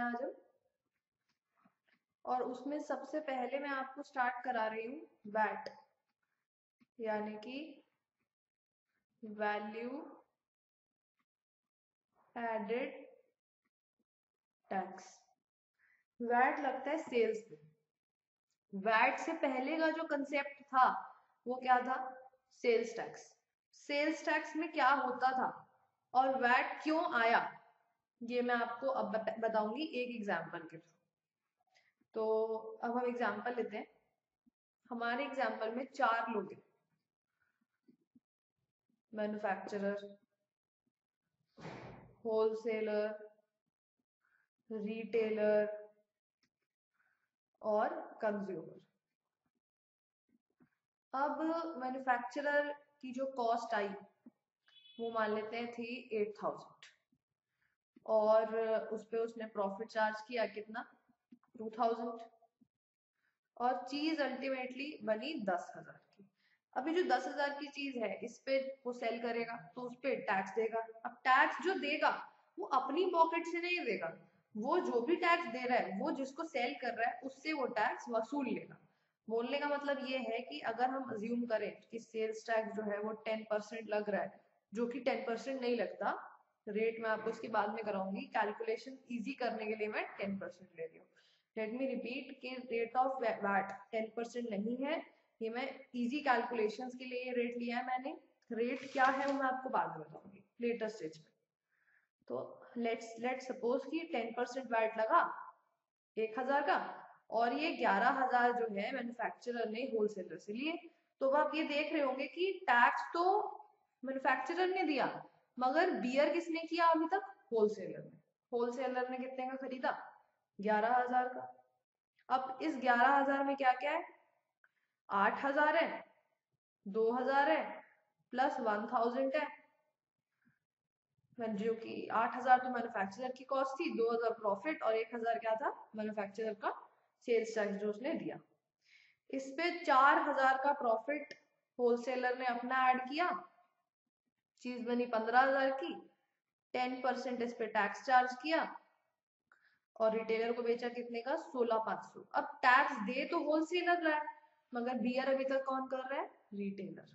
आज हम, और उसमें सबसे पहले मैं आपको स्टार्ट करा रही हूँ वैट, यानी कि वैल्यू एडेड टैक्स। वैट लगता है सेल्स पे। वैट से पहले का जो कंसेप्ट था वो क्या था? Sales tax. सेल्स टैक्स में क्या होता था और वैट क्यों आया, ये मैं आपको अब बताऊंगी एक एग्जाम्पल के थ्रू। तो अब हम एग्जाम्पल लेते हैं। हमारे एग्जाम्पल में 4 लोग हैं, मैन्युफैक्चरर, होलसेलर, रिटेलर और कंज्यूमर। अब मैन्युफैक्चरर की जो कॉस्ट आई वो मान लेते हैं थी 8000, और उस पे उसने प्रॉफिट चार्ज किया कितना? 2000, और चीज अल्टीमेटली बनी 10,000 की। अभी जो 10,000 की चीज है इस पे वो सेल करेगा तो उस पे टैक्स देगा। अब टैक्स जो देगा वो अपनी पॉकेट से नहीं देगा, वो जो भी टैक्स दे रहा है वो जिसको सेल कर रहा है उससे वो टैक्स वसूल लेगा। बोलने का मतलब ये है कि अगर हम अज्यूम करें कि सेल्स टैक्स जो है वो 10% लग रहा है, जो कि 10% नहीं लगता, रेट मैं आपको इसके बाद में कराऊंगी, कैलकुलेशन इजी करने के लिए मैं 10% ले रही हूँ। लेट मी रिपीट कि रेट ऑफ वैट 10% नहीं है, ये मैं इजी कैलकुलेशंस के लिए रेट लिया है मैंने। रेट क्या है वो मैं आपको बाद में बताऊंगी लेटर स्टेज में। तो लेट्स सपोज कि 10% वैट लगा 1000 का, और ये 11,000 जो है मैन्युफैक्चरर ने होलसेलर से लिए। तो अब आप ये देख रहे होंगे कि टैक्स तो मैन्युफैक्चरर ने दिया, मगर बियर किसने किया अभी तक? होलसेलर ने। होलसेलर ने कितने का खरीदा? 11,000 का। अब इस 11,000 में क्या क्या है? 8,000 है, 2,000 है, प्लस 1,000 है, जो कि 8,000 तो मैन्युफैक्चरर की कॉस्ट थी, 2,000 प्रॉफिट और 1,000 क्या था? मैन्युफैक्चरर का सेल्स टैक्स जो उसने दिया। इस पे 4,000 का प्रॉफिट होलसेलर ने अपना ऐड किया, चीज बनी 15,000 की, 10% इस पे टैक्स चार्ज किया, और रिटेलर को बेचा कितने का? 16,500। अब टैक्स दे तो होलसेलर रहा है, मगर बियर अभी तक कौन कर रहा है? रिटेलर।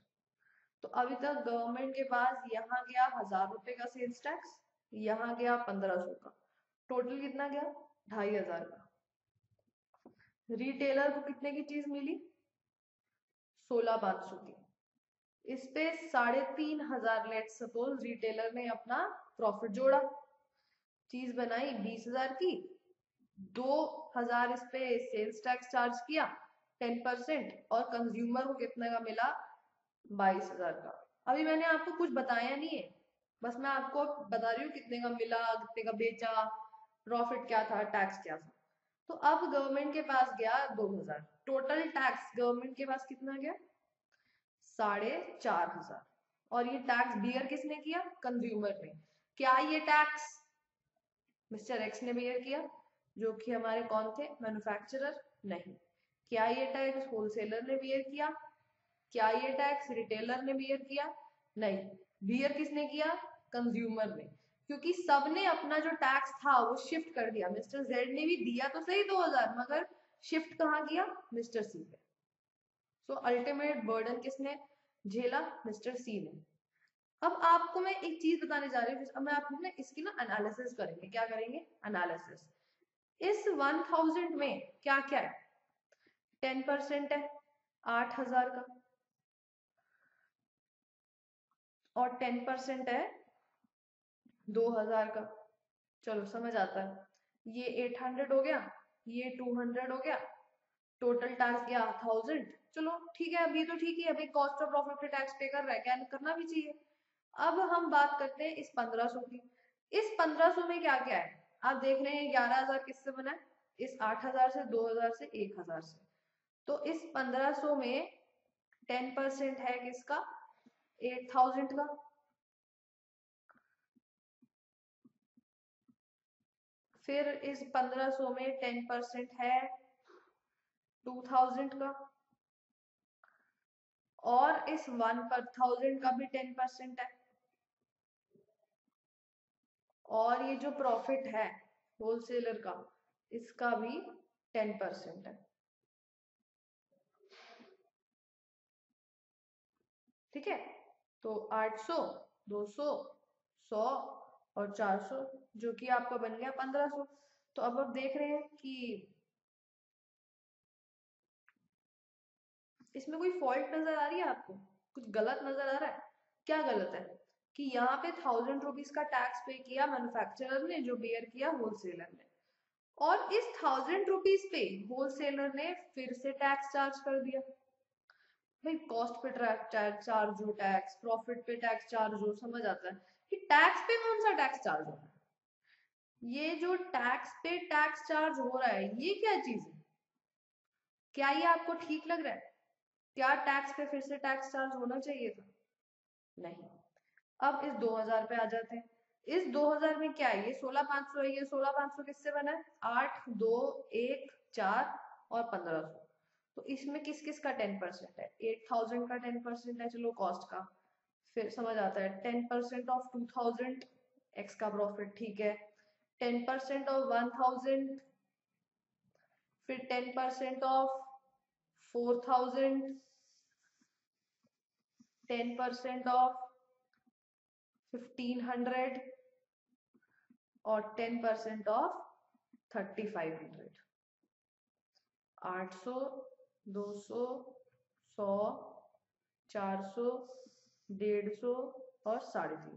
तो अभी तक गवर्नमेंट के पास यहाँ गया 1,000 रुपए का सेल्स टैक्स, यहाँ गया 1,500 का, टोटल कितना गया? 2,500 का। रिटेलर को कितने की चीज मिली? 16,500 की। इस पे 3,500 लेट सपोज रिटेलर ने अपना प्रॉफिट जोड़ा, चीज बनाई 20,000 की, 2,000 इस पे सेल्स टैक्स चार्ज किया 10%, और कंज्यूमर को कितने का मिला? 22,000 का। अभी मैंने आपको कुछ बताया नहीं है, बस मैं आपको बता रही हूँ कितने का मिला, कितने का बेचा, प्रॉफिट क्या था, टैक्स क्या था। तो अब गवर्नमेंट के पास गया 2,000, टोटल टैक्स गवर्नमेंट के पास कितना गया? 4,500। और ये टैक्स बियर किसने किया? कंज्यूमर ने। क्या ये टैक्स मिस्टर एक्स ने बियर किया, जो कि हमारे कौन थे? मैन्युफैक्चरर? नहीं। क्या ये टैक्स होलसेलर ने बियर किया? क्या ये टैक्स रिटेलर ने बियर किया? नहीं। बियर किसने किया? कंज्यूमर ने। क्योंकि सबने अपना जो टैक्स था वो शिफ्ट कर दिया। मिस्टर जेड ने भी दिया तो सही 2,000, मगर शिफ्ट कहाँ किया? मिस्टर सी पे। सो अल्टीमेट बर्डन किसने झेला? मिस्टर सी ने। अब आपको मैं एक चीज बताने जा रही हूँ, अब मैं आपको ना इसकी ना एनालिसिस करेंगे। क्या करेंगे? एनालिसिस। इस 1,000 में क्या क्या है? 10% है 8,000 का, और 10% है 2,000 का। चलो समझ आता है। ये 800 हो गया, ये 200 हो गया, टोटल टैक्स गया 1,000। चलो ठीक है, अभी तो ठीक है, अभी कॉस्ट ऑफ प्रॉफिट पे टैक्स पे कर रहा है, क्या करना भी चाहिए। अब हम बात करते हैं इस 1,500 की। इस 1,500 में क्या क्या है? आप देख रहे हैं 11,000 किससे बना है? इस 8,000 से, 2,000 से, 1,000 से। तो इस 1,500 में 10% है किसका? 8,000 का। फिर इस 1,500 में 10% है 2,000 का, और इस 1,000 का भी 10% है, और ये जो प्रॉफिट है होलसेलर का, इसका भी 10% है। ठीक है, तो 800, 200, 100 और 400, जो कि आपका बन गया 1500। तो अब आप देख रहे हैं कि इसमें कोई फॉल्ट नजर आ रही है आपको, कुछ गलत नजर आ रहा है? क्या गलत है कि यहाँ पे 1000 रुपीज का टैक्स पे किया मैन्युफैक्चरर ने, जो बेयर किया होलसेलर ने, और इस 1000 रुपीज पे होलसेलर ने फिर से टैक्स चार्ज कर दिया। भाई कॉस्ट पे टैक्स चार्ज हो, टैक्स प्रॉफिट पे टैक्स चार्ज हो, समझ आता है कि टैक्स पे कौन सा टैक्स चार्ज हो रहा है? ये जो टैक्स पे टैक्स चार्ज हो रहा है, ये क्या चीज है? क्या ये आपको ठीक लग रहा है? क्या टैक्स पे फिर से टैक्स चार्ज होना चाहिए था? नहीं। अब इस 2000 पे आ जाते हैं। इस 2000 में क्या है? ये 16500 है। ये 16500 किससे बना है? 8, 2, 1, 4 और 1500। तो इसमें किस किस का 10% है? 8000 का 10% है, चलो कॉस्ट का फिर समझ आता है। 10% ऑफ 2000 एक्स का प्रॉफिट, ठीक है। 10% ऑफ 1000, फिर 10% ऑफ 4000, 10% ऑफ 1500 और 10% ऑफ 3500। 800, 200, 100, 400, 150 और 350,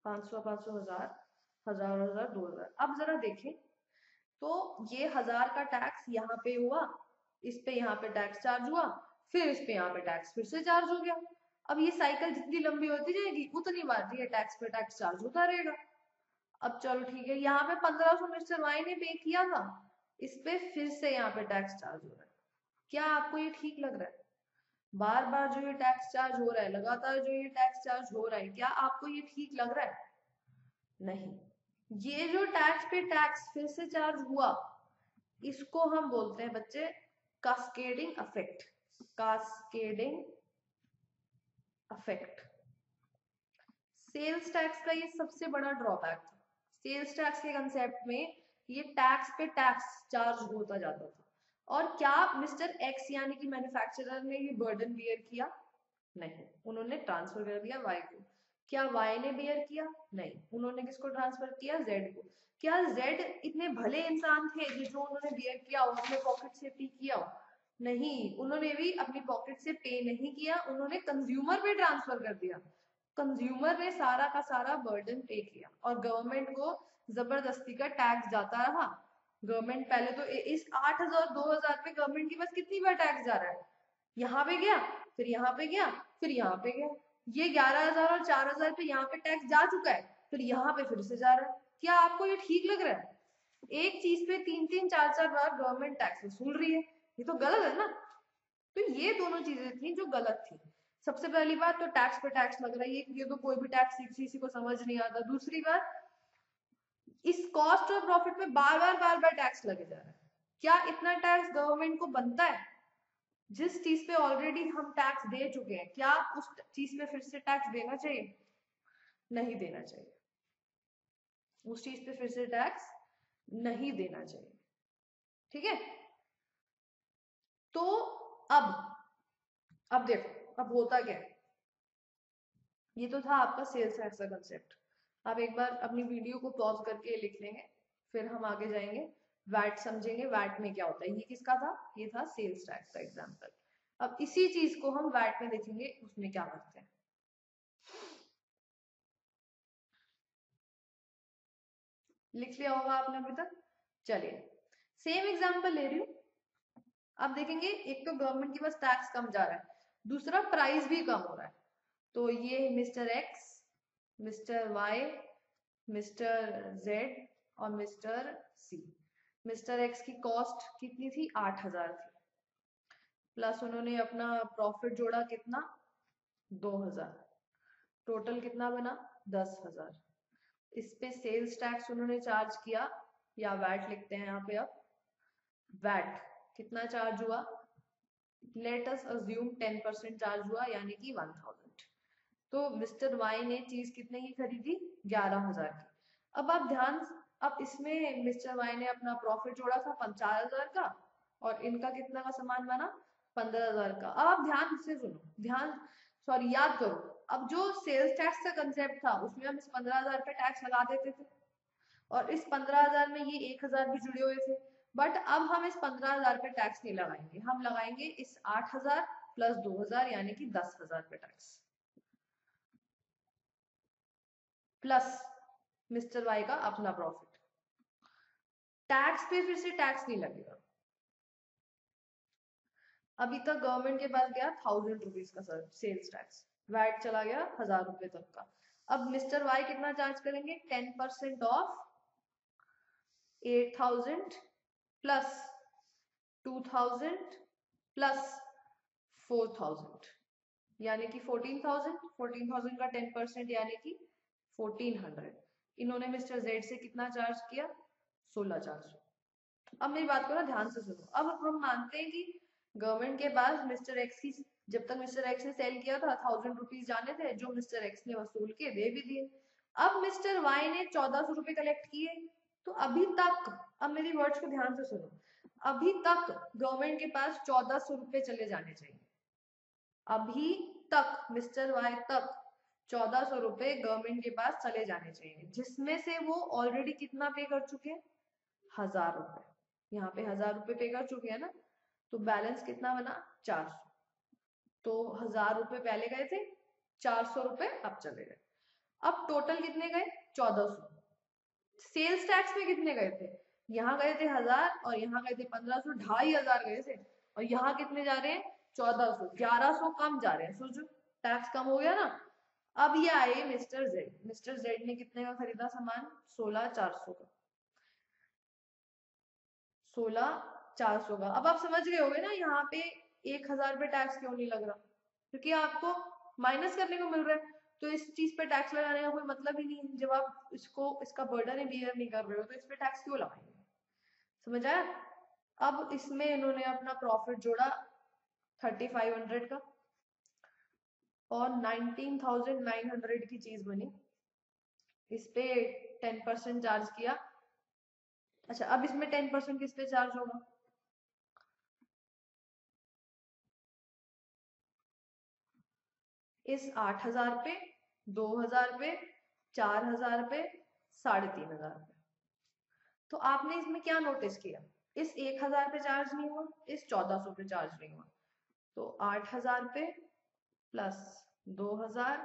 500, 500, 1000, 1000, 1000, 2000। अब जरा देखें तो ये 1000 का टैक्स यहाँ पे हुआ, इस पे यहाँ पे टैक्स चार्ज हुआ, फिर इस पे यहाँ पे टैक्स फिर से चार्ज हो गया। अब ये साइकिल जितनी लंबी होती जाएगी उतनी बार ये टैक्स पे टैक्स चार्ज होता रहेगा। अब चलो ठीक है, यहाँ पे 1500 मिस्टर वाई ने पे किया था, इस पे फिर से यहाँ पे टैक्स चार्ज हो रहा है। क्या आपको ये ठीक लग रहा है? बार बार जो ये टैक्स चार्ज हो रहा है, लगातार जो ये टैक्स चार्ज हो रहा है, क्या आपको ये ठीक लग रहा है? नहीं। ये जो टैक्स पे टैक्स फिर से चार्ज हुआ, इसको हम बोलते हैं बच्चे cascading effect. Cascading effect. Sales tax का ये सबसे बड़ा ड्रॉबैक था। सेल्स टैक्स के कंसेप्ट में ये टैक्स पे टैक्स चार्ज होता जाता था। और क्या मिस्टर एक्स यानी कि मैन्युफैक्चरर ने ये बर्डन बियर किया? नहीं, उन्होंने ट्रांसफर कर दिया वाई को। क्या वाई ने बियर किया? नहीं, उन्होंने किसको ट्रांसफर किया? जेड को। क्या जेड इतने भले इंसान थे जो उन्होंने बियर किया हो, अपने पॉकेट से पे किया हो? नहीं, उन्होंने भी अपनी पॉकेट से पे नहीं किया, उन्होंने कंज्यूमर पे ट्रांसफर कर दिया। कंज्यूमर ने सारा का सारा बर्डन पे किया और गवर्नमेंट को जबरदस्ती का टैक्स जाता रहा। गवर्नमेंट पहले तो इस 8000, 2000 पे गवर्नमेंट की बस कितनी बार टैक्स जा रहा है? यहाँ पे गया, फिर यहाँ पे गया, फिर यहाँ पे गया। ये 11000 और 4000 पे यहाँ पे टैक्स जा चुका है, फिर यहाँ पे फिर से जा रहा है। क्या आपको ये ठीक लग रहा है? एक चीज पे 3-3, 4-4 बार गवर्नमेंट टैक्स वसूल रही है, ये तो गलत है ना। तो ये दोनों चीजें थी जो गलत थी। सबसे पहली बात तो टैक्स पे टैक्स लग रहा है, ये तो कोई भी टैक्स किसी को समझ नहीं आता। दूसरी बात, इस कॉस्ट और प्रॉफिट में बार बार टैक्स लगे जा रहा है। क्या इतना टैक्स गवर्नमेंट को बनता है? जिस चीज पे ऑलरेडी हम टैक्स दे चुके हैं, क्या उस चीज पे फिर से टैक्स देना चाहिए? नहीं देना चाहिए। उस चीज पे फिर से टैक्स नहीं देना चाहिए। ठीक है, तो अब देखो अब होता क्या है। ये तो था आपका सेल्स टैक्स का कंसेप्ट। आप एक बार अपनी वीडियो को पॉज करके लिख लेंगे, फिर हम आगे जाएंगे, वैट समझेंगे। वैट में क्या होता है? ये किसका था? ये था सेल्स टैक्स का एग्जाम्पल। अब इसी चीज को हम वैट में देखेंगे, उसमें क्या करते हैं। लिख लिया होगा आपने अभी तक। चलिए सेम एग्जाम्पल ले रही हूँ। अब देखेंगे, एक तो गवर्नमेंट के पास टैक्स कम जा रहा है, दूसरा प्राइस भी कम हो रहा है। तो ये mister X, mister Y, mister Z और मिस्टर सी। मिस्टर एक्स की कॉस्ट कितनी थी? 8000 थी, प्लस उन्होंने अपना प्रॉफिट जोड़ा कितना? 2000। टोटल कितना बना? 10000। इस पे सेल्स टैक्स उन्होंने चार्ज किया, या वैट लिखते हैं यहाँ पे। अब वैट कितना चार्ज हुआ? लेट अस अज्यूम 10% चार्ज हुआ, यानी कि 1000। तो मिस्टर वाई ने चीज कितने की खरीदी? 11000 की। अब आप ध्यान अब इसमें मिस्टर वाई ने अपना प्रॉफिट जोड़ा था 50,000 का, और इनका कितना का सामान बना 15,000 का। अब आप ध्यान से सुनो, याद करो, अब जो सेल्स टैक्स का कंसेप्ट था उसमें हम इस 15,000 पे टैक्स लगा देते थे, और इस 15,000 में ये 1,000 भी जुड़े हुए थे। बट अब हम इस 15,000 पे टैक्स नहीं लगाएंगे, हम लगाएंगे इस 8,000 प्लस 2,000 यानी कि 10,000 पे टैक्स, प्लस मिस्टर वाई का अपना प्रॉफिट। टैक्स पे फिर से टैक्स नहीं लगेगा। अभी तक गवर्नमेंट के पास गया 1,000 रुपीज का सेल्स टैक्स, वैट चला गया 1,000 रुपए तक का। अब मिस्टर वाई कितना चार्ज करेंगे, 10% ऑफ 8,000 प्लस 2,000 प्लस 4,000 यानी कि 14,000। 14,000 का 10% यानी कि 1,400। इन्होंने मिस्टर जेड से कितना चार्ज किया, 16,400। अब मेरी बात को ना ध्यान से सुनो। अब हम मानते हैं कि गवर्नमेंट के पास मिस्टर एक्स की, जब तक मिस्टर एक्स ने सेल किया था 1,000 रुपीज जाने थे, जो मिस्टर एक्स ने वसूल के दे भी दिए। अब मिस्टर वाई ने 1,400 रुपए कलेक्ट किए। तो अभी तक, अब मेरी वर्ड्स को ध्यान से सुनो, अभी तक गवर्नमेंट के पास 1,400 रुपए चले जाने चाहिए। अभी तक मिस्टर वाई तक 1,400 रुपए गवर्नमेंट के पास चले जाने चाहिए, जिसमें से वो ऑलरेडी कितना पे कर चुके हैं, 1,000 रुपए। यहाँ पे 1,000 रुपए पे कर चुके हैं ना, तो बैलेंस कितना बना, 400। तो 1,000 रुपए पहले गए थे, 400 रुपए अब चले गए। अब टोटल कितने गए, 1,400। सेल्स टैक्स में कितने गए थे, यहाँ गए थे 1,000 और यहाँ गए थे 1,500, 2,500 गए थे। और यहाँ कितने जा रहे हैं, 1,400, 1,100 कम जा रहे हैं। सोचो, टैक्स कम हो गया ना। अब ये आए मिस्टर जेड। मिस्टर जेड ने कितने का खरीदा सामान, 16,400 का, 16,400 का। अब आप समझ गए होगे ना यहाँ पे 1,000 पे टैक्स क्यों नहीं लग रहा, क्योंकि आपको माइनस करने को मिल रहा है। तो इस चीज पे टैक्स लगाने का कोई मतलब ही नहीं है। जब आप इसका बर्डन ही बियर नहीं कर रहे हो तो इस पे टैक्स क्यों लगाएंगे, समझ आया। अब इसमें इन्होंने अपना प्रॉफिट जोड़ा 3,500 का, और 19,900 की चीज बनी, इस पे 10% चार्ज किया। अच्छा, अब इसमें 10% किस पे चार्ज होगा, इस 8,000 पे, 2,000 पे, 4,000 पे, 3,500 पे। तो आपने इसमें क्या नोटिस किया, इस 1,000 पे चार्ज नहीं हुआ, इस 1,400 पे चार्ज नहीं हुआ। तो 8,000 पे प्लस 2,000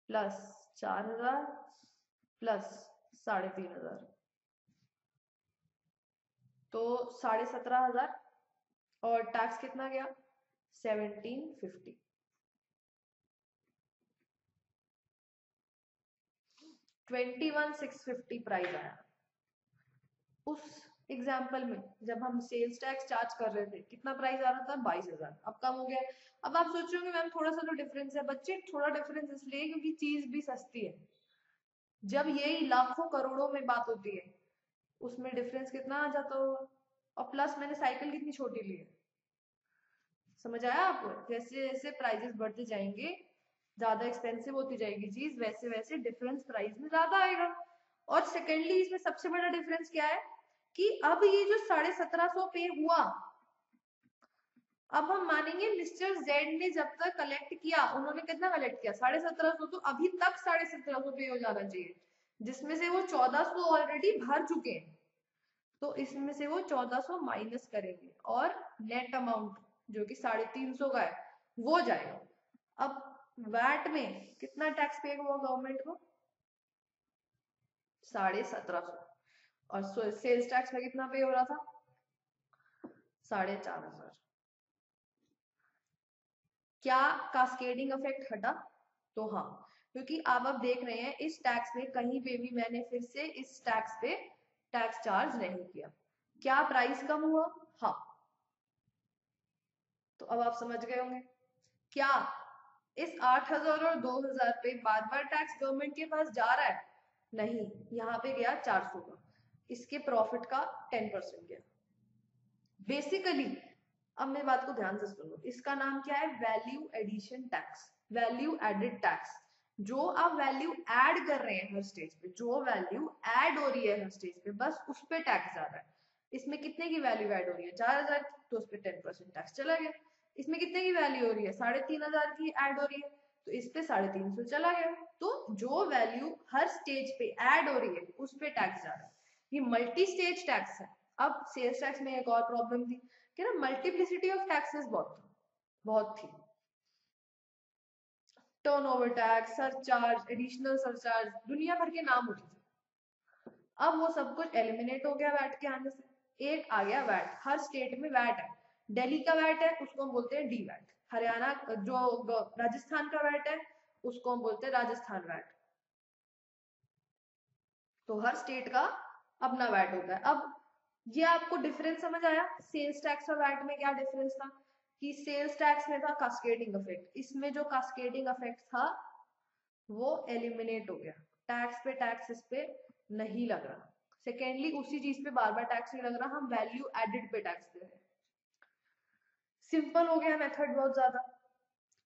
प्लस 4,000 प्लस 3,500, तो 17,500। और टैक्स कितना गया, 1,750। 21,650 प्राइस आया। उस एग्जाम्पल में जब हम सेल्स टैक्स चार्ज कर रहे थे कितना प्राइस आ रहा था, 22,000। अब कम हो गया। अब आप सोच रहे होंगे मैम थोड़ा सा तो डिफरेंस है। बच्चे, थोड़ा डिफरेंस इसलिए क्योंकि चीज भी सस्ती है। जब यही लाखों करोड़ों में बात होती है, उसमें डिफरेंस कितना आ जाता होगा। और प्लस मैंने साइकिल कितनी छोटी ली है, समझ आया आपको। जैसे जैसे प्राइजेस बढ़ते जाएंगे, ज्यादा एक्सपेंसिव होती जाएगी चीज, वैसे वैसे डिफरेंस प्राइस में ज्यादा आएगा। और सेकेंडली इसमें सबसे बड़ा डिफरेंस क्या है कि अब ये जो 1750 पे हुआ, अब हम मानेंगे मिस्टर जेड ने जब तक कलेक्ट किया, उन्होंने कितना कलेक्ट किया, 1750। तो अभी तक 1750 पे हो जाना चाहिए, जिसमें से वो 1,400 ऑलरेडी भर चुके हैं। तो इसमें से वो 1,400 माइनस करेंगे, और नेट अमाउंट जो कि 350 का है वो जाएगा। अब वैट में कितना टैक्स पे हुआ गवर्नमेंट को, 1750। और सेल्स टैक्स में कितना पे हो रहा था, 4,500। क्या कास्केडिंग इफेक्ट हटा, तो हाँ, क्योंकि अब आप देख रहे हैं इस टैक्स में कहीं पे भी मैंने फिर से इस टैक्स पे टैक्स चार्ज नहीं किया। क्या प्राइस कम हुआ, हाँ। तो अब आप समझ गए होंगे, क्या इस 8,000 और 2,000 पे बार बार टैक्स गवर्नमेंट के पास जा रहा है, नहीं, यहाँ पे गया 400 का, इसके प्रॉफिट का 10% गया बेसिकली। अब मेरी बात को ध्यान से सुनो, इसका नाम क्या है, value addition tax, value added tax. जो आप वैल्यू ऐड कर रहे हैं हर स्टेज पे, जो वैल्यू ऐड हो रही है हर स्टेज पे, बस उस पे टैक्स जा रहा है। इसमें कितने की वैल्यू ऐड हो रही है, 4000 की, तो उस पे 10% टैक्स चला गया। इसमें कितने की वैल्यू हो रही है, 3500 की ऐड हो रही है, तो इस पे 350 चला गया। तो जो वैल्यू हर स्टेज पे ऐड हो रही है उस पे टैक्स जा रहा है। ये मल्टी स्टेज टैक्स है। अब सेल्स टैक्स में एक और प्रॉब्लम थी कि ना मल्टीप्लिसिटी ऑफ टैक्सेस बहुत थी। Turnover tax, surcharge, additional surcharge, दुनिया भर के नाम होते थे। अब वो सब कुछ एलिमिनेट हो गया वैट के आने से। एक आ गया वैट, हर स्टेट में वैट है। दिल्ली का वैट है, उसको हम बोलते हैं डी वैट। हरियाणा जो राजस्थान का वैट है उसको हम बोलते हैं राजस्थान वैट। तो हर स्टेट का अपना वैट होता है। अब ये आपको डिफरेंस समझ आया, सेल्स टैक्स और वैट में क्या डिफरेंस था कि सेल्स टैक्स में था कास्केडिंग इफेक्ट, इसमें जो कास्केडिंग इफेक्ट था वो एलिमिनेट हो गया। टैक्स पे टैक्स इस पे नहीं लग रहा। सेकेंडली उसी चीज पे बार बार टैक्स नहीं लग रहा, हम वैल्यू एडेड पे टैक्स दे रहे हैं। सिंपल हो गया मेथड बहुत ज्यादा।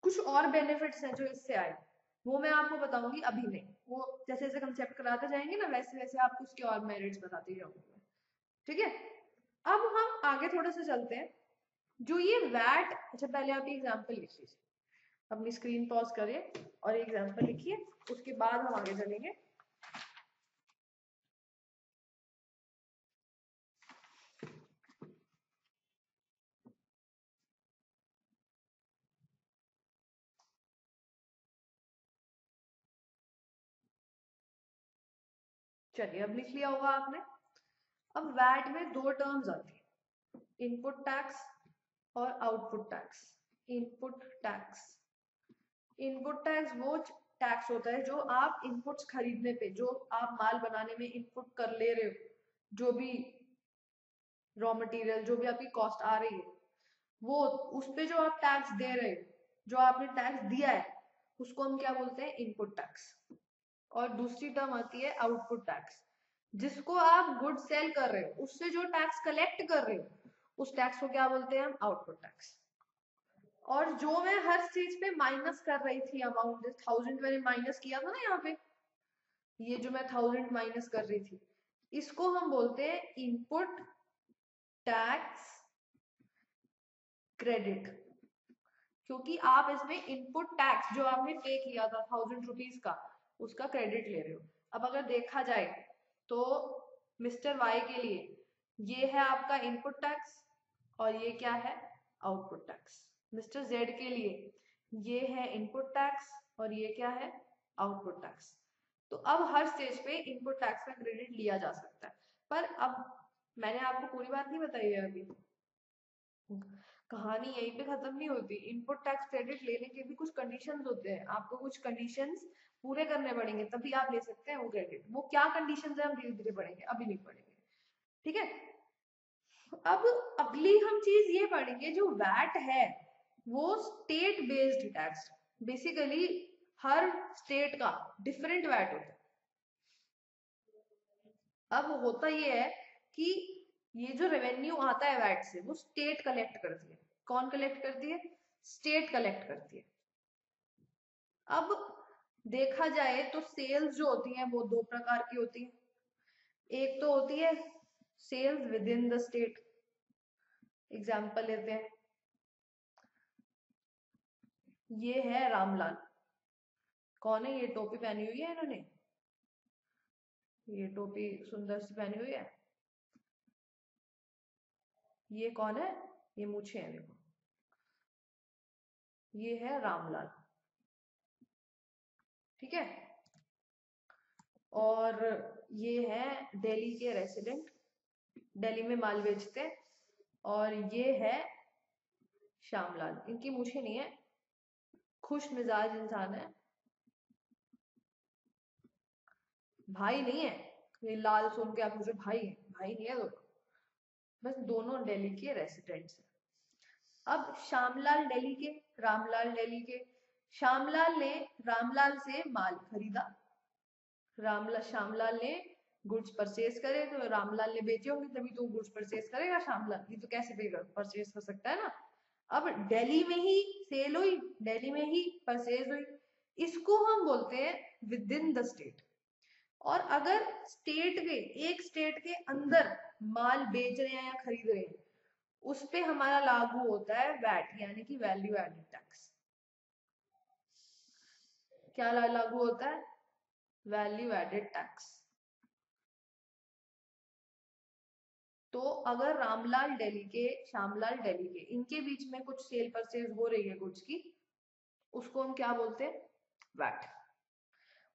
कुछ और बेनिफिट्स हैं जो इससे आए, वो मैं आपको बताऊंगी, अभी नहीं। वो जैसे जैसे कंसेप्ट कराते जाएंगे ना वैसे वैसे आपको उसके और मेरिट्स बताती जाऊंगी। ठीक है, अब हम आगे थोड़े से चलते हैं। जो ये वैट, अच्छा पहले आप एग्जाम्पल लिख लीजिए, अपनी स्क्रीन पॉज करिए और एग्जाम्पल लिखिए, उसके बाद हम आगे चलेंगे। चलिए अब लिख लिया होगा आपने। अब वैट में दो टर्म्स आती है, इनपुट टैक्स और output tax. Input tax, input tax वो टैक्स होता है जो आप इनपुट्स खरीदने पे, जो आप माल बनाने में इनपुट कर ले रहे हो, जो भी रॉ मटेरियल, जो भी आपकी कॉस्ट आ रही है, वो उस पे जो आप टैक्स दे रहे हो, जो आपने टैक्स दिया है, उसको हम क्या बोलते हैं, इनपुट टैक्स। और दूसरी टर्म आती है आउटपुट टैक्स, जिसको आप गुड सेल कर रहे हो उससे जो टैक्स कलेक्ट कर रहे हो उस टैक्स को क्या बोलते हैं हम, आउटपुट टैक्स। और जो मैं हर स्टेज पे माइनस कर रही थी अमाउंट, 1000 मैंने माइनस किया था ना यहाँ पे, ये जो मैं 1000 माइनस कर रही थी, इसको हम बोलते हैं इनपुट टैक्स क्रेडिट। क्योंकि आप इसमें इनपुट टैक्स जो आपने पे किया था 1000 रुपीज का, उसका क्रेडिट ले रहे हो। अब अगर देखा जाए तो मिस्टर वाई के लिए ये है आपका इनपुट टैक्स और ये क्या है, आउटपुट टैक्स। मिस्टर जेड के लिए ये है इनपुट टैक्स और ये क्या है, आउटपुट टैक्स। तो अब हर स्टेज पे इनपुट टैक्स का क्रेडिट लिया जा सकता है। पर अब मैंने आपको पूरी बात नहीं बताई है अभी, कहानी यहीं पे खत्म नहीं होती। इनपुट टैक्स क्रेडिट लेने के भी कुछ कंडीशंस होते हैं, आपको कुछ कंडीशंस पूरे करने पड़ेंगे तभी आप ले सकते हैं वो क्रेडिट। वो क्या कंडीशंस है हम धीरे धीरे पढ़ेंगे, अभी नहीं पढ़ेंगे। ठीक है, अब अगली हम चीज ये पढ़ेंगे, जो वैट है वो स्टेट बेस्ड टैक्स। बेसिकली हर स्टेट का डिफरेंट वैट होता है। अब होता ये है कि ये जो रेवेन्यू आता है वैट से वो स्टेट कलेक्ट करती है। कौन कलेक्ट करती है, स्टेट कलेक्ट करती है। अब देखा जाए तो सेल्स जो होती हैं वो दो प्रकार की होती है। एक तो होती है sales within the state. Example लेते हैं, ये है रामलाल। कौन है, ये टोपी पहनी हुई है इन्होंने, ये टोपी सुंदर सी पहनी हुई है। ये कौन है, ये मूछे हैं देखो, ये है रामलाल। ठीक है, और ये है दिल्ली के रेसिडेंट, दिल्ली में माल बेचते हैं। और ये है श्यामलाल, इनकी मूछें नहीं है, खुश मिजाज इंसान है, भाई नहीं है। ये लाल सुन के आप मुझे भाई है, भाई नहीं है दोनों, बस दोनों दिल्ली के रेसिडेंट्स हैं। अब श्यामलाल दिल्ली के, रामलाल दिल्ली के। श्यामलाल ने रामलाल से माल खरीदा, रामलाल श्यामलाल ने गुड्स परचेज करे, तो रामलाल ने बेचे होंगे तभी तो गुड्स परचेज करेगा श्यामलाल, ये तो कैसे परचेज कर सकता है ना। अब दिल्ली में ही सेल हुई, दिल्ली में ही परचेज हुई, इसको हम बोलते हैं विद इन द स्टेट। और अगर स्टेट के, एक स्टेट के अंदर माल बेच रहे हैं या खरीद रहे हैं, उस पे हमारा लागू होता है वैट, यानी कि वैल्यू एडेड टैक्स। क्या लागू होता है? Value added tax. तो अगर रामलाल दिल्ली के, श्यामलाल दिल्ली के, इनके बीच में कुछ सेल परचेज हो रही है गुड्स की, उसको हम क्या बोलते हैं? वैट।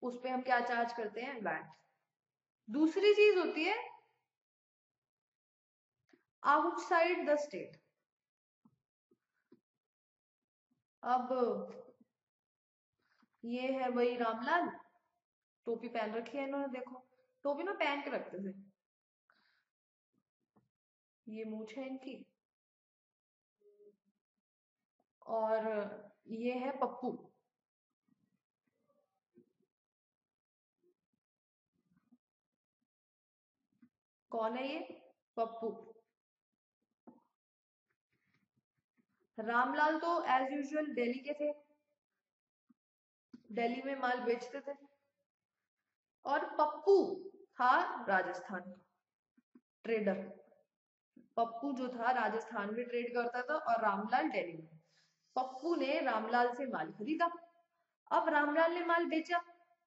उस पे हम क्या चार्ज करते हैं? वैट। दूसरी चीज होती है आउटसाइड द स्टेट। अब ये है वही रामलाल, टोपी पहन रखी है इन्होंने, देखो टोपी ना पहन के रखते थे, ये मूंछ है इनकी, और ये है पप्पू। कौन है ये? पप्पू। रामलाल तो एज यूजुअल दिल्ली के थे, दिल्ली में माल बेचते थे, और पप्पू था राजस्थान का ट्रेडर। पप्पू जो था राजस्थान में ट्रेड करता था और रामलाल दिल्ली में। पप्पू ने रामलाल से माल खरीदा, अब रामलाल ने माल बेचा,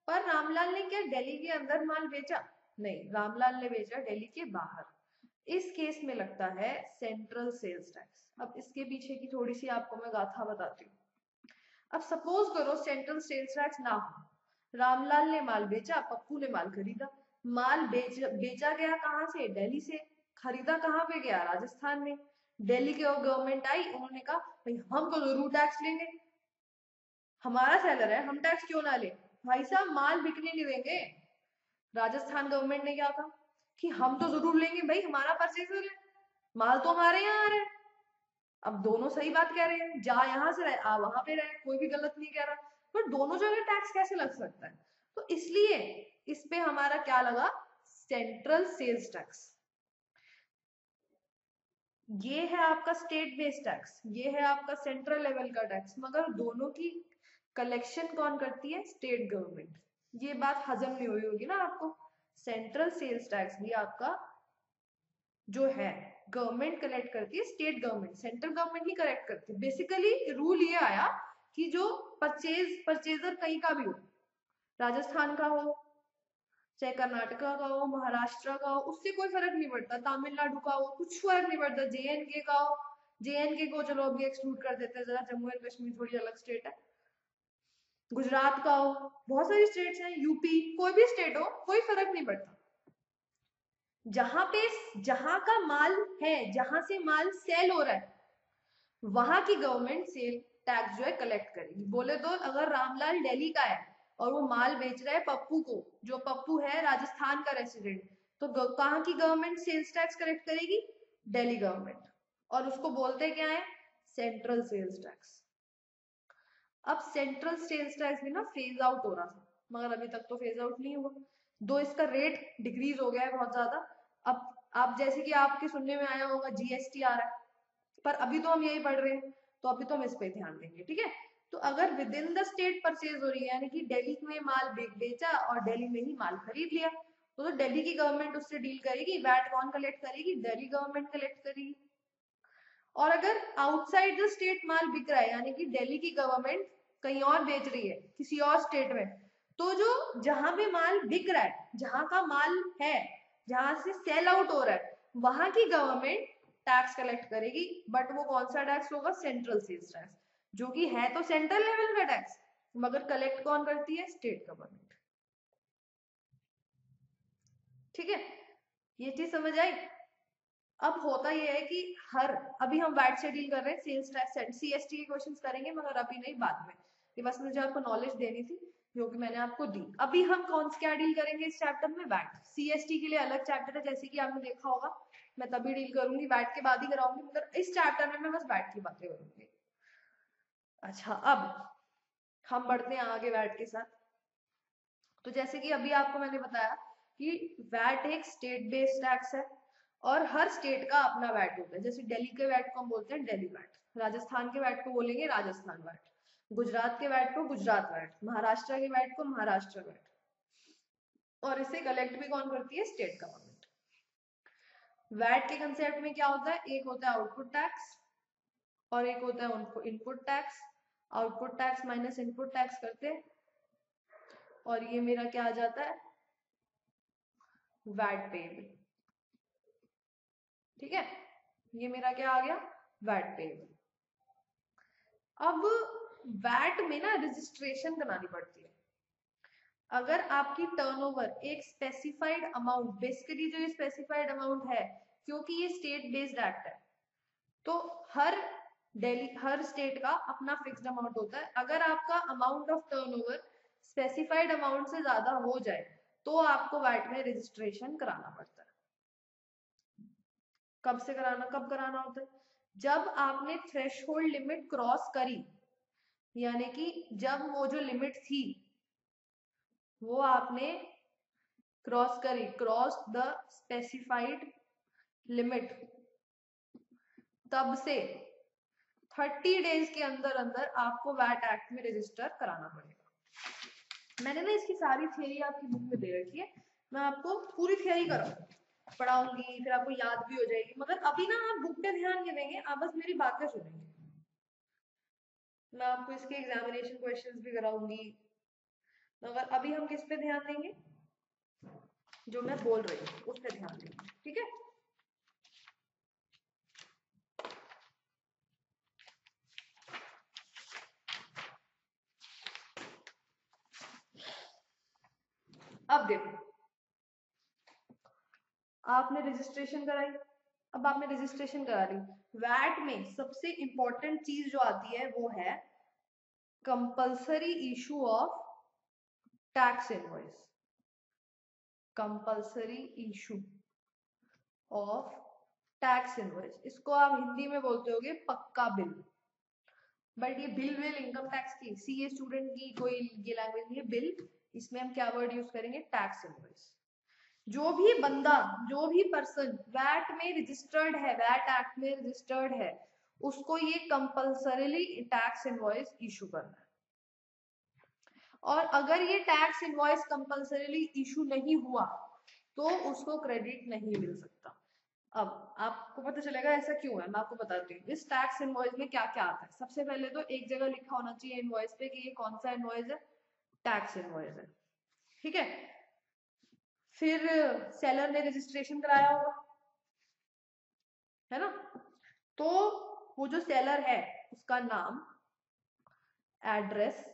पर रामलाल ने क्या दिल्ली के अंदर माल बेचा? नहीं, रामलाल ने बेचा दिल्ली के बाहर। इस केस में लगता है सेंट्रल सेल्स टैक्स। अब इसके पीछे की थोड़ी सी आपको मैं गाथा बताती हूँ। अब सपोज करो सेंट्रल सेल्स टैक्स ना हो, रामलाल ने माल बेचा, पप्पू ने माल खरीदा। माल बेचा गया कहाँ से? दिल्ली से। खरीदा कहाँ पे गया? राजस्थान में। दिल्ली की गवर्नमेंट आई, उन्होंने कहा भाई हम तो जरूर टैक्स लेंगे, हमारा सेलर है, हम टैक्स क्यों ना ले। भाई साहब माल बिकने नहीं देंगे। राजस्थान गवर्नमेंट ने क्या कहा कि हम तो जरूर लेंगे भाई, हमारा परचेजर है, माल तो हमारे यहाँ आ रहा है। अब दोनों सही बात कह रहे हैं, जा यहाँ से रहे आ वहां पे रहे, कोई भी गलत नहीं कह रहा, पर दोनों जगह टैक्स कैसे लग सकता है? तो इसलिए इस पे हमारा क्या लगा? Central sales tax. ये है आपका स्टेट बेस्ड टैक्स, ये है आपका सेंट्रल लेवल का टैक्स, मगर दोनों की कलेक्शन कौन करती है? State government. ये बात हजम नहीं हुई होगी ना आपको। सेंट्रल सेल्स टैक्स भी आपका जो है गवर्नमेंट कलेक्ट करती है, स्टेट गवर्नमेंट, सेंट्रल गवर्नमेंट नहीं कलेक्ट करती। बेसिकली रूल ये आया कि जो परचेजर कहीं का भी हो, राजस्थान का हो, चाहे कर्नाटका का हो, महाराष्ट्र का हो, उससे कोई फर्क नहीं पड़ता, तमिलनाडु का हो, कुछ फर्क नहीं पड़ता, जेएनके का हो, जेएनके को चलो अभी एक्सक्लूड कर देते हैं जरा, जम्मू एंड कश्मीर थोड़ी अलग स्टेट है, गुजरात का हो, बहुत सारी स्टेट्स हैं, यूपी, कोई भी स्टेट हो, कोई फर्क नहीं पड़ता। जहां पे, जहां का माल है, जहां से माल सेल हो रहा है, वहां की गवर्नमेंट सेल टैक्स जो है कलेक्ट करेगी। बोले तो अगर रामलाल दिल्ली का है और वो माल बेच रहा है पप्पू को, जो पप्पू है राजस्थान का रेसिडेंट, तो कहाँ की गवर्नमेंट सेल्स टैक्स कलेक्ट करेगी? दिल्ली गवर्नमेंट। और उसको बोलते क्या है? Central sales tax. अब सेंट्रल सेल्स टैक्स भी ना फेज आउट हो रहा था, मगर अभी तक तो फेज आउट नहीं हुआ, दो इसका रेट डिक्रीज हो गया है बहुत ज्यादा। अब आप जैसे कि आपके सुनने में आया होगा जीएसटी आ रहा है, पर अभी तो हम यही पढ़ रहे हैं, तो अभी तो हम इस पे ध्यान देंगे, ठीक है। तो अगर with in the state purchase हो रही है, यानी कि दिल्ली में माल बेचा और दिल्ली में ही माल खरीद लिया, तो दिल्ली की गवर्नमेंट उससे डील करेगी, वैट कौन कलेक्ट करेगी? दिल्ली गवर्नमेंट कलेक्ट करेगी। और अगर आउटसाइड द स्टेट माल बिक रहा है, यानी कि दिल्ली की गवर्नमेंट कहीं और बेच रही है किसी और स्टेट में, तो जो जहां पे माल बिक रहा है, जहां का माल है, जहां से सेल आउट हो रहा है, वहां की गवर्नमेंट टैक्स कलेक्ट करेगी, बट वो कौन सा टैक्स होगा? सेंट्रल सेल्स टैक्स, जो कि है तो सेंट्रल लेवल का टैक्स, मगर कलेक्ट कौन करती है? State government. ठीक है, ये चीज समझ आई। अब होता यह है कि हर, अभी हम वैट से डील कर रहे हैं, सेल्स टैक्स सीएसटी के क्वेश्चंस करेंगे, मगर अभी नहीं, बाद में। ये बस मुझे आपको नॉलेज देनी थी जो कि मैंने आपको दी। अभी हम कौन सा क्या डील करेंगे इस चैप्टर में? वैट। सीएसटी के लिए अलग चैप्टर है, जैसे कि आपने देखा होगा, मैं तभी डील करूंगी, वैट के बाद ही कराऊंगी, मगर इस चैप्टर में मैं बस वैट की बातें करूंगी। अच्छा, अब हम बढ़ते हैं आगे वैट के साथ। तो जैसे कि अभी आपको मैंने बताया कि वैट एक स्टेट बेस्ड टैक्स है, और हर स्टेट का अपना वैट होता है। जैसे दिल्ली के वैट को हम बोलते हैं दिल्ली वैट, राजस्थान के वैट को बोलेंगे राजस्थान वैट, गुजरात के वैट को गुजरात वैट, महाराष्ट्र के वैट को महाराष्ट्र वैट, और इसे कलेक्ट भी कौन करती है? State government. वैट के कंसेप्ट में क्या होता है? एक होता है आउटपुट टैक्स और एक होता है input tax. Output tax minus input tax करते हैं और ये मेरा क्या आ जाता है? VAT payable. ठीक है, ये मेरा क्या आ गया? VAT payable. अब वैट में ना रजिस्ट्रेशन करानी पड़ती है। अगर आपकी टर्नओवर एक स्पेसिफाइड अमाउंट, बेसिकली जो ये स्पेसिफाइड अमाउंट है, क्योंकि ये स्टेट बेस्ड एक्ट है, तो हर स्टेट का अपना फिक्स्ड अमाउंट होता है। अगर आपका amount of turnover specified amount से ज्यादा हो जाए तो आपको वैट में रजिस्ट्रेशन कराना पड़ता है। कब कराना होता है? जब आपने थ्रेशहोल्ड लिमिट क्रॉस करी, यानी कि जब वो जो लिमिट थी वो आपने क्रॉस करी, क्रॉस द स्पेसिफाइड लिमिट, तब से 30 डेज के अंदर अंदर आपको वैट एक्ट में रजिस्टर कराना पड़ेगा। मैंने ना इसकी सारी थ्योरी आपकी बुक में दे रखी है, मैं आपको पूरी थ्योरी पढ़ाऊंगी, फिर आपको याद भी हो जाएगी। मगर अभी ना आप बुक पे ध्यान नहीं देंगे, आप बस मेरी बातें सुनेंगे। मैं आपको इसके एग्जामिनेशन क्वेश्चंस भी कराऊंगी, मगर अभी हम किस पे ध्यान देंगे? जो मैं बोल रही हूँ उस पे ध्यान देंगे। ठीक है, अब देखो, आपने रजिस्ट्रेशन कराई। अब आपने रजिस्ट्रेशन करा ली, वैट में सबसे इंपॉर्टेंट चीज जो आती है वो है compulsory issue of tax invoice. Compulsory issue of tax invoice, इसको आप हिंदी में बोलते होगे पक्का बिल। बट ये बिल इनकम टैक्स की, सीए स्टूडेंट की कोई ये लैंग्वेज नहीं है। बिल, इसमें हम क्या वर्ड यूज करेंगे? Tax invoice. जो भी बंदा, जो भी पर्सन वैट में रजिस्टर्ड है, वैट एक्ट में रजिस्टर्ड है, उसको ये कंपल्सरीली टैक्स इनवॉइस इशू करना है। और अगर ये टैक्स इनवॉइस कंपल्सरीली इशू नहीं हुआ तो उसको क्रेडिट नहीं मिल सकता। अब आपको पता चलेगा ऐसा क्यों है, मैं आपको बताती हूँ। इस टैक्स इनवॉइस में क्या क्या आता है। सबसे पहले तो एक जगह लिखा होना चाहिए इनवॉइस पे कि ये कौन सा इनवॉइस है? टैक्स इनवॉइस है। ठीक है, फिर सेलर ने रजिस्ट्रेशन कराया होगा, है ना? तो वो जो सेलर है उसका नाम, एड्रेस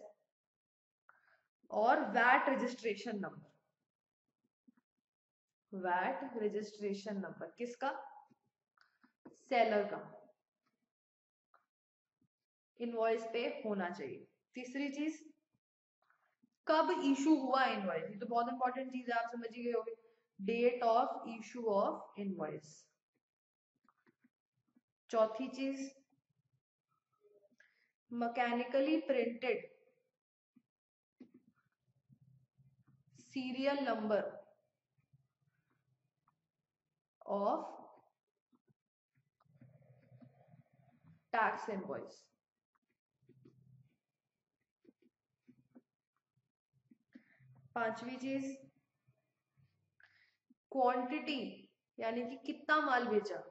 और VAT registration number. VAT registration number किसका? सेलर का, इनवॉइस पे होना चाहिए। तीसरी चीज, कब इशू हुआ इनवॉइस, ये तो बहुत इंपॉर्टेंट चीज है, आप समझ ही गए होंगे। Date of issue of invoice. चौथी चीज, mechanically printed serial number of tax invoice. पांचवी चीज, क्वांटिटी यानी कि कितना माल बेचा,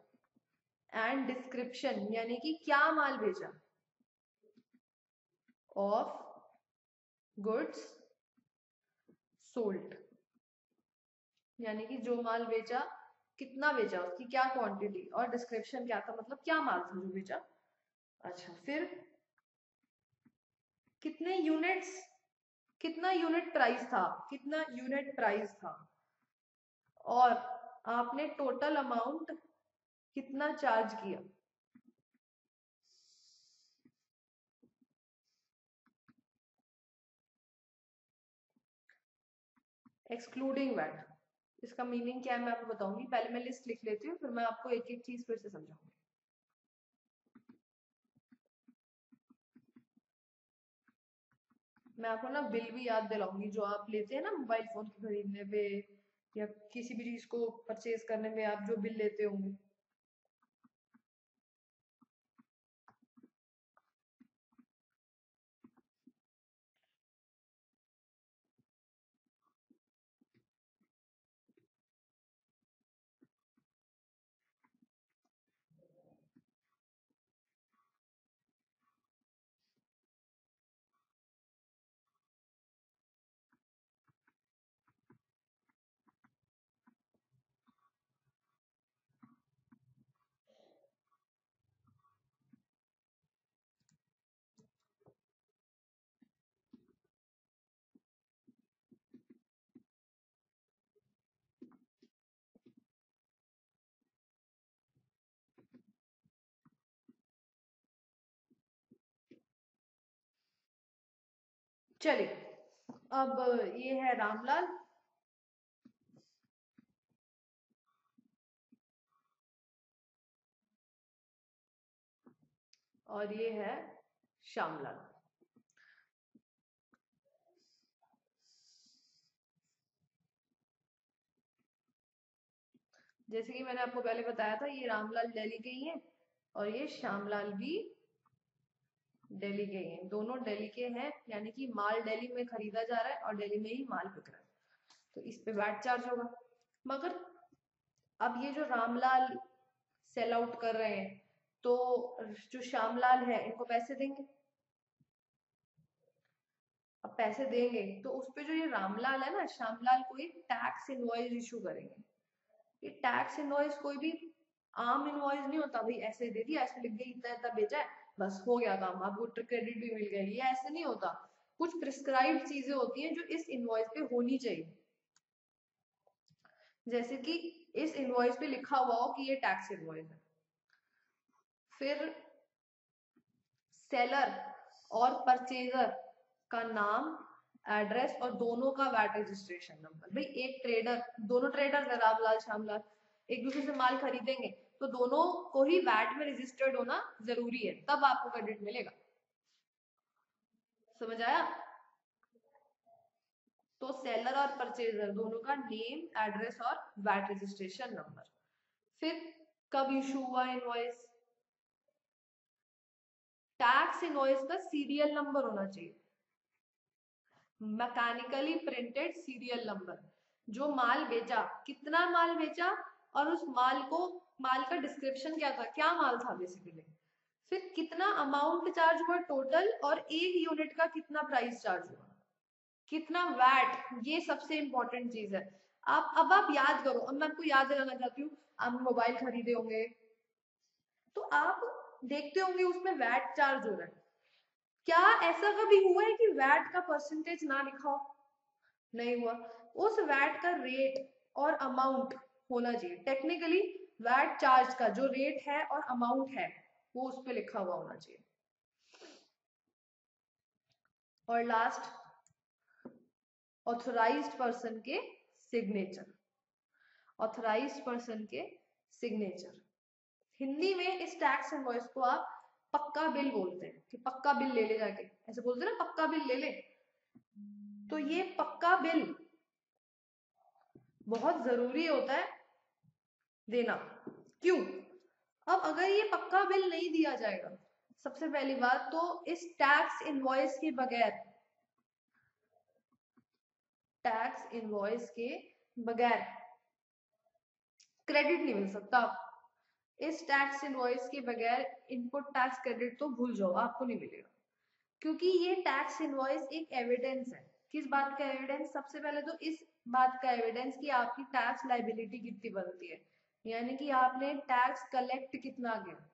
एंड डिस्क्रिप्शन यानी कि क्या माल बेचा, ऑफ गुड्स सोल्ड यानी कि जो माल बेचा कितना बेचा, उसकी क्या क्वांटिटी, और डिस्क्रिप्शन क्या था, मतलब क्या माल था जो बेचा। अच्छा, फिर कितने यूनिट्स, कितना यूनिट प्राइस था, कितना यूनिट प्राइस था, और आपने टोटल अमाउंट कितना चार्ज किया। एक्सक्लूडिंग वैट, इसका मीनिंग क्या है मैं आपको बताऊंगी। पहले मैं लिस्ट लिख लेती हूँ, फिर मैं आपको एक एक चीज फिर से समझाऊंगी। मैं आपको ना बिल भी याद दिलाऊंगी जो आप लेते हैं ना मोबाइल फोन खरीदने पे या किसी भी चीज को परचेज करने में आप जो बिल लेते होंगे। चलिए, अब ये है रामलाल और ये है श्यामलाल। जैसे कि मैंने आपको पहले बताया था, ये रामलाल दिल्ली के ही हैं और ये श्यामलाल भी दिल्ली के ही हैं। दोनों दिल्ली के हैं, यानी कि माल दिल्ली में खरीदा जा रहा है और दिल्ली में ही माल बिक रहा है, तो इस पे वैट चार्ज होगा। मगर अब ये जो रामलाल सेल आउट कर रहे हैं, तो जो श्यामलाल है इनको पैसे देंगे। अब पैसे देंगे तो उस पे जो ये रामलाल है ना, श्यामलाल को एक टैक्स इनवॉइस इशू करेंगे। ये टैक्स इनवॉइस कोई भी आम इनवॉइस नहीं होता, भाई ऐसे दे दिया, ऐसे लिख गई, इतना इतना बेचा है, बस हो गया काम, आपको क्रेडिट भी मिल गया। ये ऐसे नहीं होता, कुछ प्रिस्क्राइब्ड चीजें होती हैं जो इस इनवॉइस पे होनी चाहिए। जैसे कि इस इनवॉइस पे लिखा हुआ हो कि ये टैक्स इनवॉइस है, फिर सेलर और परचेजर का नाम, एड्रेस और दोनों का वैट रजिस्ट्रेशन नंबर। भाई एक ट्रेडर, दोनों ट्रेडर है रामलाल श्यामलाल, एक दूसरे से माल खरीदेंगे तो दोनों को ही वैट में रजिस्टर्ड होना जरूरी है, तब आपको क्रेडिट मिलेगा। समझ आया? तो सेलर और परचेजर दोनों का नेम, एड्रेस और वैट रजिस्ट्रेशन नंबर। फिर कब इशू हुआ इनवॉइस, टैक्स इनवॉइस का सीरियल नंबर होना चाहिए, मैकेनिकली प्रिंटेड सीरियल नंबर। जो माल बेचा, कितना माल बेचा और उस माल को, माल का डिस्क्रिप्शन क्या था, क्या माल था बेसिकली, फिर कितना अमाउंट चार्ज हुआ टोटल और एक यूनिट का कितना प्राइस चार्ज हुआ, कितना वैट, ये सबसे इंपॉर्टेंट चीज है। आप याद करो, अब मैं आपको याद दिलाना चाहती हूँ, आप मोबाइल खरीदे होंगे तो आप देखते होंगे उसमें वैट चार्ज हो रहा है। क्या ऐसा कभी हुआ है कि वैट का परसेंटेज ना लिखा हो? नहीं हुआ। उस वैट का रेट और अमाउंट होना चाहिए। टेक्निकली वैट चार्ज का जो रेट है और अमाउंट है वो उस पर लिखा हुआ होना चाहिए। और लास्ट, ऑथराइज्ड पर्सन के सिग्नेचर, ऑथराइज्ड पर्सन के सिग्नेचर। हिंदी में इस टैक्स इनवॉइस को आप पक्का बिल बोलते हैं, कि पक्का बिल ले ले जाके, ऐसे बोलते हैं ना, पक्का बिल ले ले। तो ये पक्का बिल बहुत जरूरी होता है देना। क्यों? अब अगर ये पक्का बिल नहीं दिया जाएगा, सबसे पहली बात तो इस टैक्स इनवॉइस के बगैर, टैक्स इनवॉइस के बगैर क्रेडिट नहीं मिल सकता। इस टैक्स इनवॉइस के बगैर इनपुट टैक्स क्रेडिट तो भूल जाओ, आपको नहीं मिलेगा। क्योंकि ये टैक्स इनवॉइस एक एविडेंस है। किस बात का एविडेंस? सबसे पहले तो इस बात का एविडेंस कि आपकी टैक्स लायबिलिटी कितनी बनती है, यानी कि आपने टैक्स कलेक्ट कितना किया।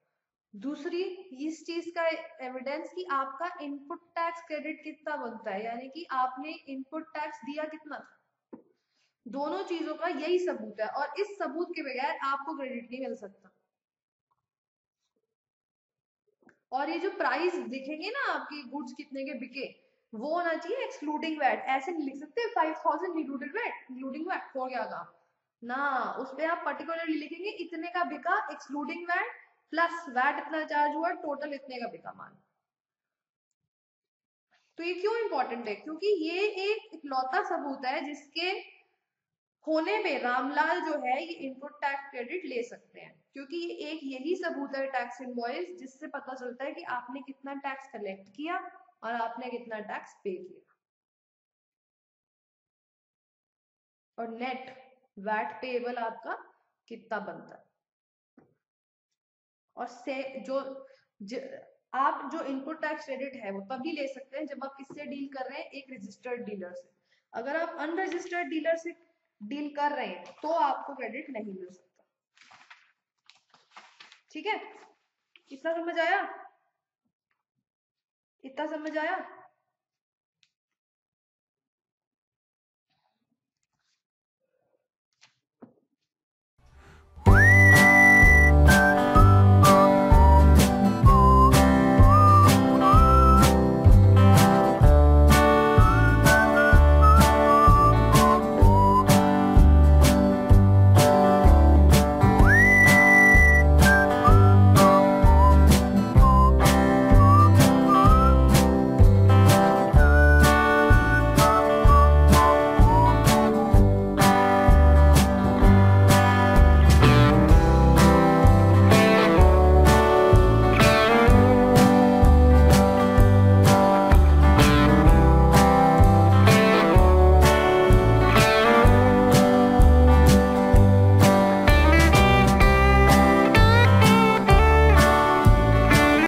दूसरी, इस चीज का एविडेंस कि आपका इनपुट टैक्स क्रेडिट कितना बनता है, यानी कि आपने इनपुट टैक्स दिया कितना था। दोनों चीजों का यही सबूत है और इस सबूत के बगैर आपको क्रेडिट नहीं मिल सकता। और ये जो प्राइस दिखेंगे ना आपकी, गुड्स कितने के बिके, वो होना चाहिए एक्सक्लूडिंग वैट। ऐसे नहीं लिख सकते 5000 इंक्लूडेड वैट, इंक्लूडिंग वैट हो गया काम ना। उस पे आप पर्टिकुलरली लिखेंगे इतने का बिका एक्सक्लूडिंग वैट, प्लस वैट इतना चार्ज हुआ, टोटल इतने का बिका माल। तो ये क्यों इंपॉर्टेंट है? क्योंकि ये एक इकलौता सबूत है जिसके होने पे रामलाल जो है ये इनपुट टैक्स क्रेडिट ले सकते हैं। क्योंकि ये एक यही सबूत है टैक्स इनवॉइस जिससे पता चलता है कि आपने कितना टैक्स कलेक्ट किया और आपने कितना टैक्स पे किया, और नेट वैट पेएबल आपका कितना बनता है। और से आप जो इनपुट टैक्स क्रेडिट है वो तभी ले सकते हैं जब आप किससे डील कर रहे हैं, एक रजिस्टर्ड डीलर से। अगर आप अनरजिस्टर्ड डीलर से डील कर रहे हैं तो आपको क्रेडिट नहीं मिल सकता। ठीक है, इतना समझ आया? इतना समझ आया?